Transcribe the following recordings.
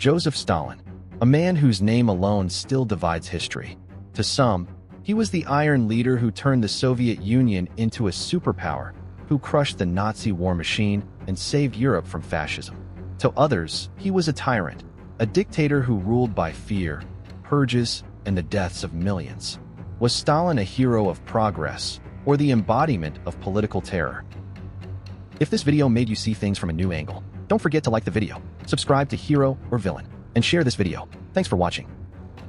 Joseph Stalin, a man whose name alone still divides history. To some, he was the iron leader who turned the Soviet Union into a superpower, who crushed the Nazi war machine and saved Europe from fascism. To others, he was a tyrant, a dictator who ruled by fear, purges, and the deaths of millions. Was Stalin a hero of progress, or the embodiment of political terror? If this video made you see things from a new angle, don't forget to like the video, subscribe to Hero or Villain, and share this video. Thanks for watching.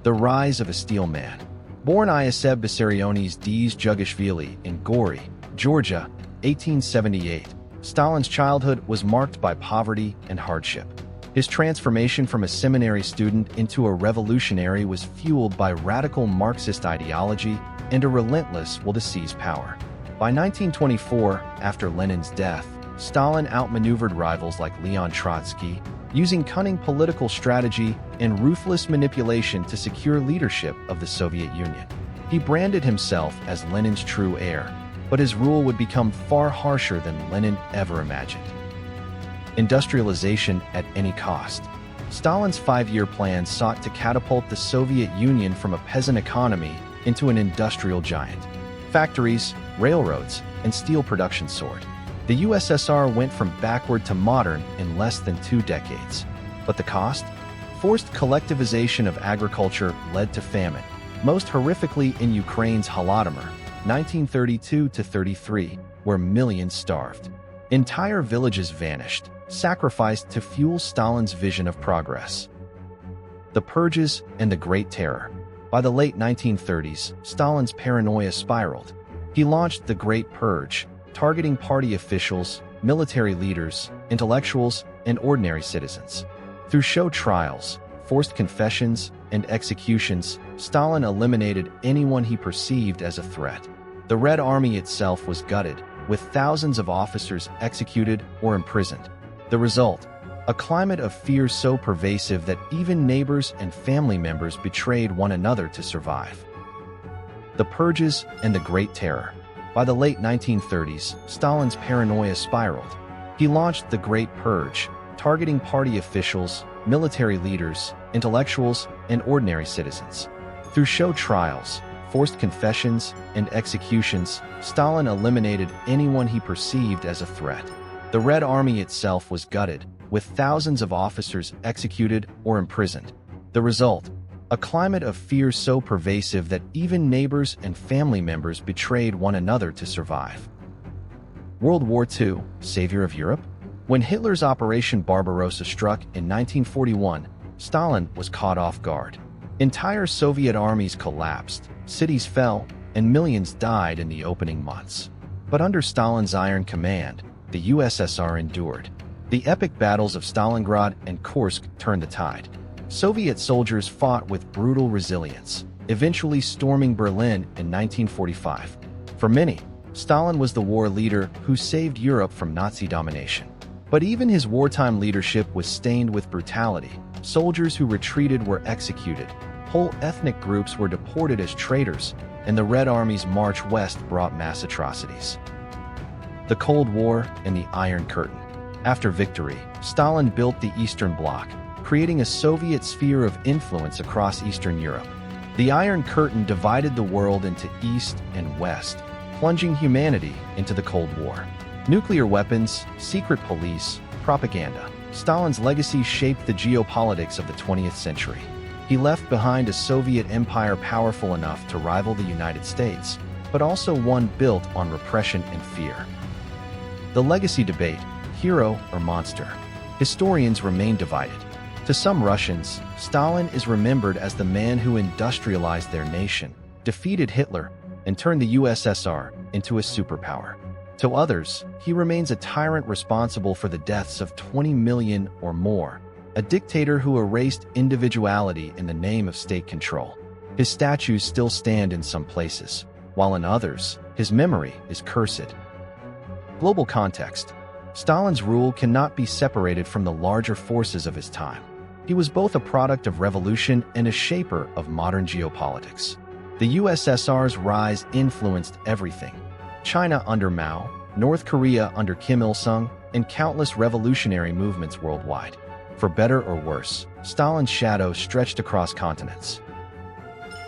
The Rise of a Steel Man. Born Ioseb Vissarionis Dz Jugashvili in Gori, Georgia, 1878, Stalin's childhood was marked by poverty and hardship. His transformation from a seminary student into a revolutionary was fueled by radical Marxist ideology and a relentless will to seize power. By 1924, after Lenin's death, Stalin outmaneuvered rivals like Leon Trotsky, using cunning political strategy and ruthless manipulation to secure leadership of the Soviet Union. He branded himself as Lenin's true heir, but his rule would become far harsher than Lenin ever imagined. Industrialization at any cost. Stalin's five-year plan sought to catapult the Soviet Union from a peasant economy into an industrial giant. Factories, railroads, and steel production soared. The USSR went from backward to modern in less than 2 decades. But the cost? Forced collectivization of agriculture led to famine, most horrifically in Ukraine's Holodomor, 1932-33, where millions starved. Entire villages vanished, sacrificed to fuel Stalin's vision of progress. The Purges and the Great Terror. By the late 1930s, Stalin's paranoia spiraled. He launched the Great Purge, targeting party officials, military leaders, intellectuals, and ordinary citizens. Through show trials, forced confessions, and executions, Stalin eliminated anyone he perceived as a threat. The Red Army itself was gutted, with thousands of officers executed or imprisoned. The result? A climate of fear so pervasive that even neighbors and family members betrayed one another to survive. The Purges and the Great Terror. By the late 1930s, Stalin's paranoia spiraled. He launched the Great Purge, targeting party officials, military leaders, intellectuals, and ordinary citizens. Through show trials, forced confessions, and executions, Stalin eliminated anyone he perceived as a threat. The Red Army itself was gutted, with thousands of officers executed or imprisoned. The result? A climate of fear so pervasive that even neighbors and family members betrayed one another to survive. World War II, savior of Europe? When Hitler's Operation Barbarossa struck in 1941, Stalin was caught off guard. Entire Soviet armies collapsed, cities fell, and millions died in the opening months. But under Stalin's iron command, the USSR endured. The epic battles of Stalingrad and Kursk turned the tide. Soviet soldiers fought with brutal resilience, eventually storming Berlin in 1945. For many, Stalin was the war leader who saved Europe from Nazi domination. But even his wartime leadership was stained with brutality. Soldiers who retreated were executed, whole ethnic groups were deported as traitors, and the Red Army's march west brought mass atrocities. The Cold War and the Iron Curtain. After victory, Stalin built the Eastern Bloc, creating a Soviet sphere of influence across Eastern Europe. The Iron Curtain divided the world into East and West, plunging humanity into the Cold War. Nuclear weapons, secret police, propaganda. Stalin's legacy shaped the geopolitics of the 20th century. He left behind a Soviet empire powerful enough to rival the United States, but also one built on repression and fear. The legacy debate, hero or monster. Historians remain divided. To some Russians, Stalin is remembered as the man who industrialized their nation, defeated Hitler, and turned the USSR into a superpower. To others, he remains a tyrant responsible for the deaths of 20 million or more, a dictator who erased individuality in the name of state control. His statues still stand in some places, while in others, his memory is cursed. Global context. Stalin's rule cannot be separated from the larger forces of his time. He was both a product of revolution and a shaper of modern geopolitics. The USSR's rise influenced everything. China under Mao, North Korea under Kim Il-sung, and countless revolutionary movements worldwide. For better or worse, Stalin's shadow stretched across continents.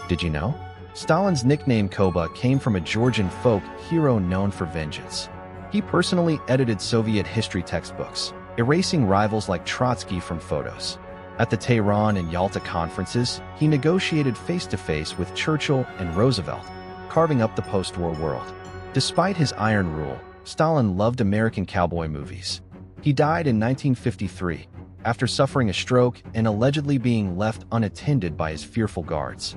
Did you know? Stalin's nickname Koba came from a Georgian folk hero known for vengeance. He personally edited Soviet history textbooks, erasing rivals like Trotsky from photos. At the Tehran and Yalta conferences, he negotiated face-to-face with Churchill and Roosevelt, carving up the post-war world. Despite his iron rule, Stalin loved American cowboy movies. He died in 1953, after suffering a stroke and allegedly being left unattended by his fearful guards.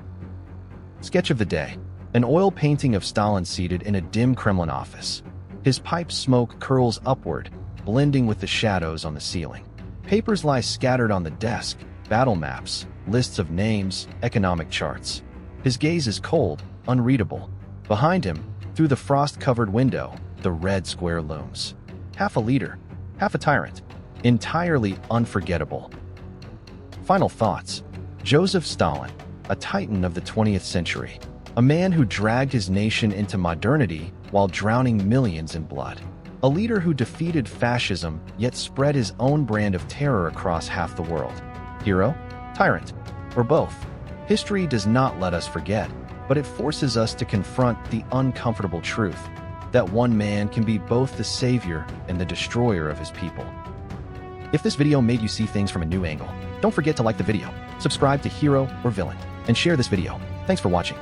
Sketch of the day. An oil painting of Stalin seated in a dim Kremlin office. His pipe smoke curls upward, blending with the shadows on the ceiling. Papers lie scattered on the desk, battle maps, lists of names, economic charts. His gaze is cold, unreadable. Behind him, through the frost-covered window, the red square looms. Half a leader, half a tyrant. Entirely unforgettable. Final thoughts. Joseph Stalin, a titan of the 20th century. A man who dragged his nation into modernity while drowning millions in blood. A leader who defeated fascism yet spread his own brand of terror across half the world. Hero? Tyrant? Or both? History does not let us forget, but it forces us to confront the uncomfortable truth that one man can be both the savior and the destroyer of his people. If this video made you see things from a new angle, don't forget to like the video, subscribe to Hero or Villain, and share this video. Thanks for watching.